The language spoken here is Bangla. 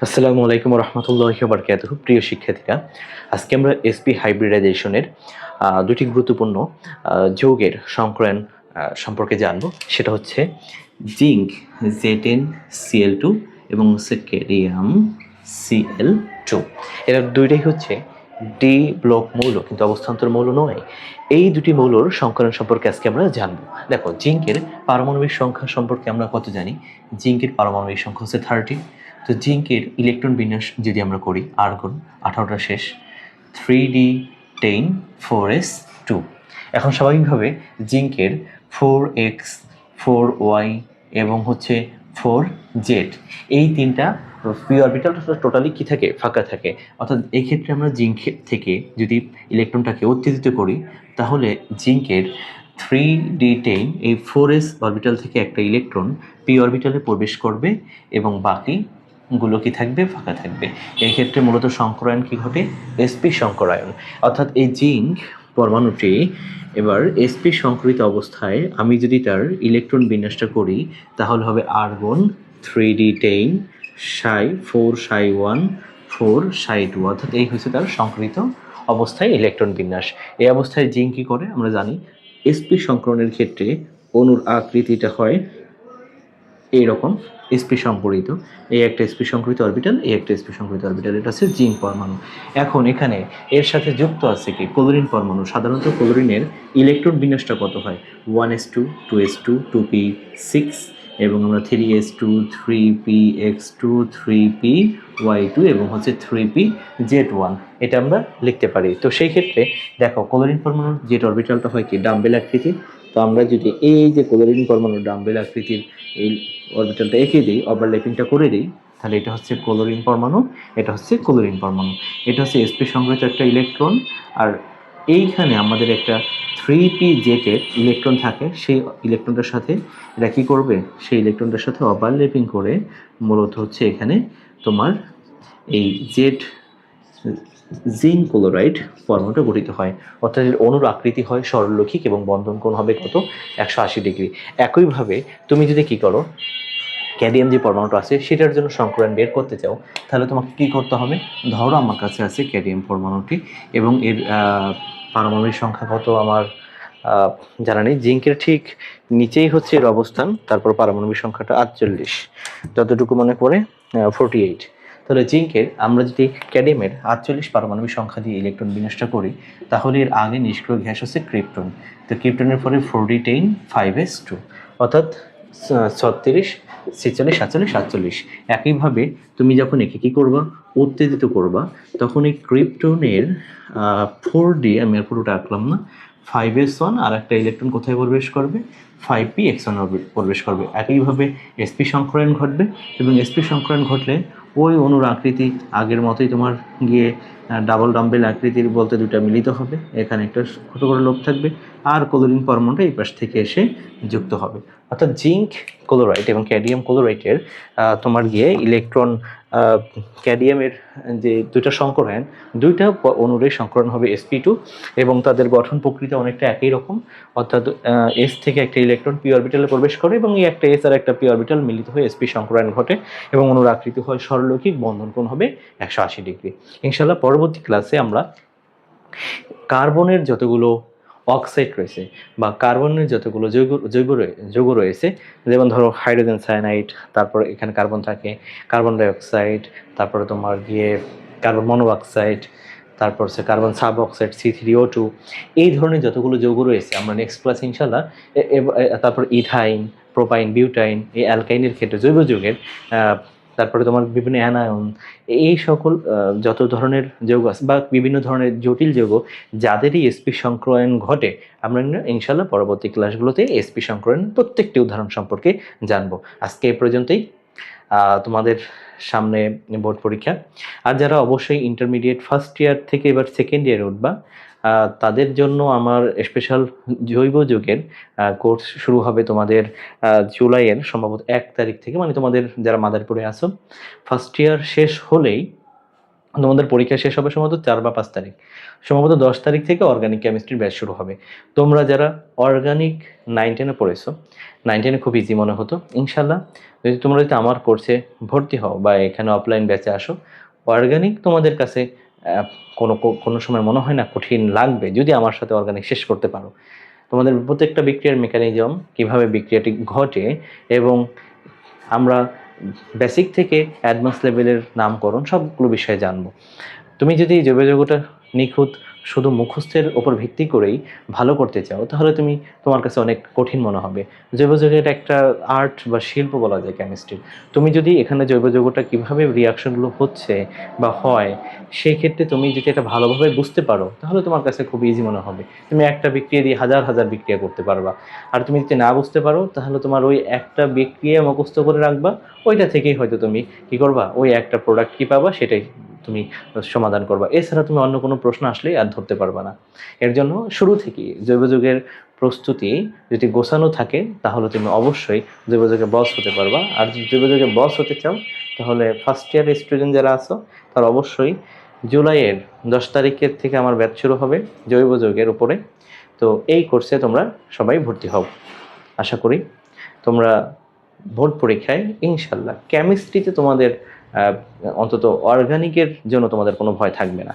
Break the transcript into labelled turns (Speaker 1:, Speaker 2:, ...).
Speaker 1: আসসালামু আলাইকুম রহমতুল্লাহি ওয়া বারাকাতুহু। প্রিয় শিক্ষার্থীরা, আজকে আমরা এসপি হাইব্রিডাইজেশনের দুটি গুরুত্বপূর্ণ যৌগের সংকরায়ন সম্পর্কে জানব। সেটা হচ্ছে জিঙ্ক Zn Cl2 এবং হচ্ছে ক্যাডমিয়াম Cl2। এরা দুইটাই হচ্ছে ডি ব্লক মৌল, কিন্তু অবস্থান্তর মৌল নয়। এই দুটি মৌলর সংকরণ সম্পর্কে আজকে আমরা জানব। দেখো, জিঙ্কের পারমাণবিক সংখ্যা সম্পর্কে আমরা কত জানি? জিঙ্কের পারমাণবিক সংখ্যা হচ্ছে 30। তো জিঙ্কের ইলেকট্রন বিন্যাস যদি আমরা করি, আর্গন 18টা শেষ, 3d10 4s2। এখন স্বাভাবিকভাবে জিঙ্কের 4x 4y এবং হচ্ছে 4z, এই তিনটা পি অরবিটাল টোটালি কি থাকে? ফাঁকা থাকে। অর্থাৎ এই ক্ষেত্রে আমরা জিঙ্ক থেকে যদি ইলেকট্রনটাকে উত্তেজিত করি, তাহলে জিঙ্কের 3d10 এই 4s অরবিটাল থেকে একটা ইলেকট্রন পি অরবিটালে প্রবেশ করবে এবং বাকিগুলো কি থাকবে? ফাঁকা থাকবে। এই ক্ষেত্রে মূলত সংকরায়ন কি ঘটে? এসপি সংকরায়ন। অর্থাৎ এই জিঙ্ক পরমাণুটি এবার এসপি সংকরিত অবস্থায় আমি যদি তার ইলেকট্রন বিন্যাসটা করি, তাহলে হবে আর্গন 3d10 ψ4 ψ1 4 ψ2। অর্থাৎ এই হচ্ছে তার সংকরিত অবস্থায় ইলেকট্রন বিন্যাস। এই অবস্থায় জিঙ্ক কি করে আমরা জানি। এসপি সংকরণের ক্ষেত্রে অণুর আকৃতিটা হয় এইরকম, এসপি সংকরিত। এই একটা এসপি সংকরিত অরবিটাল, এই একটা এসপি সংকরিত অরবিটাল, এটা হচ্ছে জিঙ্ক পরমাণু। এখন এখানে এর সাথে যুক্ত আছে কি? ক্লোরিন পরমাণু। সাধারণত ক্লোরিনের ইলেকট্রন বিন্যাসটা কত হয়? 1s2 2s2 2p6 এবং আমরা 3s2 3px2 3py2 এবং হচ্ছে 3pz1, এটা আমরা লিখতে পারি। তো সেই ক্ষেত্রে দেখো, ক্লোরিন পরমাণুর জেড অরবিটালটা হয় কি? ডাম্বেল আকৃতির। তো আমরা যদি এই যে ক্লোরিন পরমাণু ডাম্বেল আকৃতির এই অরবিটালটা এঁকে দিই, ওভারল্যাপিংটা করে দিই, তাহলে এটা হচ্ছে ক্লোরিন পরমাণু, এটা হচ্ছে ক্লোরিন পরমাণু, এটা হচ্ছে এসপি সংকরিত একটা ইলেকট্রন। আর এইখানে আমাদের একটা 3p জেটের ইলেকট্রন থাকে। সেই ইলেকট্রনটার সাথে এটা কী করবে? সেই ইলেকট্রনটার সাথে ওভারল্যাপিং করে মূলত হচ্ছে এখানে তোমার এই জেড জিঙ্ক ক্লোরাইড পরমাণুটা গঠিত হয়। অর্থাৎ এর অণুর আকৃতি হয় সরলরৈখিক এবং বন্ধন কোণ হবে কত? 180 ডিগ্রি। একইভাবে তুমি যদি কি করো, ক্যাডিয়াম যে পরমাণুটা আছে সেটার জন্য সংকরায়ন বের করতে চাও, তাহলে তোমাকে কি করতে হবে? ধরো আমার কাছে আছে ক্যাডিয়াম পরমাণুটি এবং এর পারমাণবিক সংখ্যা কত আমার জানা নেই। জিঙ্কের ঠিক নিচেই হচ্ছে এর অবস্থান, তারপর পারমাণবিক সংখ্যাটা 48, যতটুকু মনে পড়ে 48। তাহলে জিঙ্কের আমরা যদি ক্যাডিয়ামের 48 পারমাণবিক সংখ্যা দিয়ে ইলেকট্রন বিন্যাসটা করি, তাহলে এর আগে নিষ্ক্রিয় গ্যাস হচ্ছে ক্রিপ্টন। তো ক্রিপ্টনের পরে 4d10 5s2, অর্থাৎ 36 46 47 47। একইভাবে তুমি যখন একে কী করবা? উত্তেজিত করবা, তখন এই ক্রিপ্টনের 4d, আমি আর পুরোটা আঁকলাম না, 5s1 আর একটা ইলেকট্রন কোথায় প্রবেশ করবে? 5px1 প্রবেশ করবে। একইভাবে এসপি সংকরায়ন ঘটবে এবং এসপি সংকরায়ন ঘটলে ওই অণুর আকৃতি আগের মতোই তোমার গিয়ে ডাবল ডাম্বেল আকৃতির বলতে দুটা মিলিত হবে। এখানে একটা ছোটো করে লোভ থাকবে আর ক্লোরিন পরমাণুটা এই পাশ থেকে এসে যুক্ত হবে। অর্থাৎ জিঙ্ক ক্লোরাইড এবং ক্যাডিয়াম ক্লোরাইডের তোমার গিয়ে ইলেকট্রন ক্যাডিয়ামের যে দুইটা সংকরায়ন, দুইটা অণুর সংকরণ হবে sp2 এবং তাদের গঠন প্রকৃতি অনেকটা একই রকম। অর্থাৎ এস থেকে একটা ইলেকট্রন পি অরবিটালে প্রবেশ করে এবং এই একটা এস আর একটা পি অরবিটাল মিলিত হয়ে sp সংকরায়ন ঘটে এবং অণুর আকৃতি হয় সরলরৈখিক, বন্ধন কোণ হবে 180 ডিগ্রি। ইনশাআল্লাহ পরবর্তী ক্লাসে আমরা কার্বনের যতগুলো অক্সাইড রয়েছে বা কার্বনের যতগুলো যৌগ রয়েছে, যেমন ধরো হাইড্রোজেন সায়ানাইড, তারপর এখানে কার্বন থাকে, কার্বন ডাইঅক্সাইড, তারপরে তোমার গিয়ে কার্বন মনোঅক্সাইড, তারপর হচ্ছে কার্বন সাব অক্সাইড C3O2, এই ধরনের যতগুলো যৌগ রয়েছে আমরা নেক্সট ক্লাসে ইনশাল্লাহ, তারপর ইথাইন, প্রোপাইন, বিউটাইন, এই অ্যালকাইনের ক্ষেত্রে জৈব যৌগের, তারপরে তোমার বিভিন্ন অ্যানায়ন, এই সকল যত ধরনের যৌগ আছে বা বিভিন্ন ধরনের জটিল যৌগ যাদেরই এসপি সংকরায়ন ঘটে, আমরা ইনশাল্লাহ পরবর্তী ক্লাসগুলোতে এসপি সংকরায়ন প্রত্যেকটি উদাহরণ সম্পর্কে জানবো। আজকে এই পর্যন্তই। তোমাদের সামনে বোর্ড পরীক্ষা, আর যারা অবশ্যই ইন্টারমিডিয়েট ফার্স্ট ইয়ার থেকে এবার সেকেন্ড ইয়ারে উঠবা, তাদের জন্য আমার স্পেশাল জৈব যৌগের কোর্স শুরু হবে তোমাদের জুলাইয়ের সম্ভবত 1 তারিখ থেকে। মানে তোমাদের যারা মাদারীপুরে আসো, ফার্স্ট ইয়ার শেষ হলেই তোমাদের পরীক্ষা শেষ হবে সম্ভবত 4 বা 5 তারিখ। সম্ভবত 10 তারিখ থেকে অর্গানিক কেমিস্ট্রির ব্যাচ শুরু হবে। তোমরা যারা অর্গানিক 9-10 এ পড়েছো, 9-10 এ খুব ইজি মনে হতো। ইনশাল্লাহ যদি আমার কোর্সে ভর্তি হও বা এখানে অফলাইন ব্যাচে আসো, অর্গানিক তোমাদের কাছে আহ, কোনো সময় মনে হয় না কঠিন লাগবে যদি আমার সাথে অর্গানিক শেষ করতে পারো। তোমাদের প্রত্যেকটা বিক্রিয়ার মেকানিজম, কিভাবে বিক্রিয়াটি ঘটে, এবং আমরা বেসিক থেকে অ্যাডভান্স লেভেলের নামকরণ সবগুলো বিষয়ে জানবো। তুমি যদি জৈব যৌগটা নিখুঁত শুধু মুখস্থের ওপর ভিত্তি করেই ভালো করতে চাও, তাহলে তোমার কাছে অনেক কঠিন মনে হবে। জৈব যৌগের একটা আর্ট বা শিল্প বলা যায় কেমিস্ট্রি। তুমি যদি এখানে জৈব যৌগটা কীভাবে রিয়াকশনগুলো হচ্ছে বা হয়, সেই ক্ষেত্রে তুমি যদি এটা ভালোভাবে বুঝতে পারো, তাহলে তোমার কাছে খুব ইজি মনে হবে। তুমি একটা বিক্রিয়া দিয়ে হাজার হাজার বিক্রিয়া করতে পারবা। আর তুমি যদি না বুঝতে পারো, তাহলে তোমার ওই একটা বিক্রিয়া মুখস্থ করে রাখবা, ওইটা থেকেই হয়তো তুমি কী করবা, ওই একটা প্রোডাক্ট কী পাবা সেটাই তুমি সমাধান করবা। এছাড়া তুমি অন্য কোনো প্রশ্ন আসলেই আর ধরতে পারবা না। এর জন্য শুরু থেকেই জৈব যৌগের প্রস্তুতি যদি গোছানো থাকে, তাহলে তুমি অবশ্যই জৈব যৌগের বস হতে পারবা। আর যদি জৈব যৌগের বস হতে চাও, তাহলে ফার্স্ট ইয়ার স্টুডেন্ট যারা আছো, তারা অবশ্যই জুলাইয়ের 10 তারিখের থেকে আমার ব্যাচ শুরু হবে জৈব যৌগের উপরে। তো এই কোর্সে তোমরা সবাই ভর্তি হও। আশা করি তোমরা বোর্ড পরীক্ষায় ইনশাল্লাহ কেমিস্ট্রিতে তোমাদের অন্তত অর্গানিকের জন্য তোমাদের কোনো ভয় থাকবে না।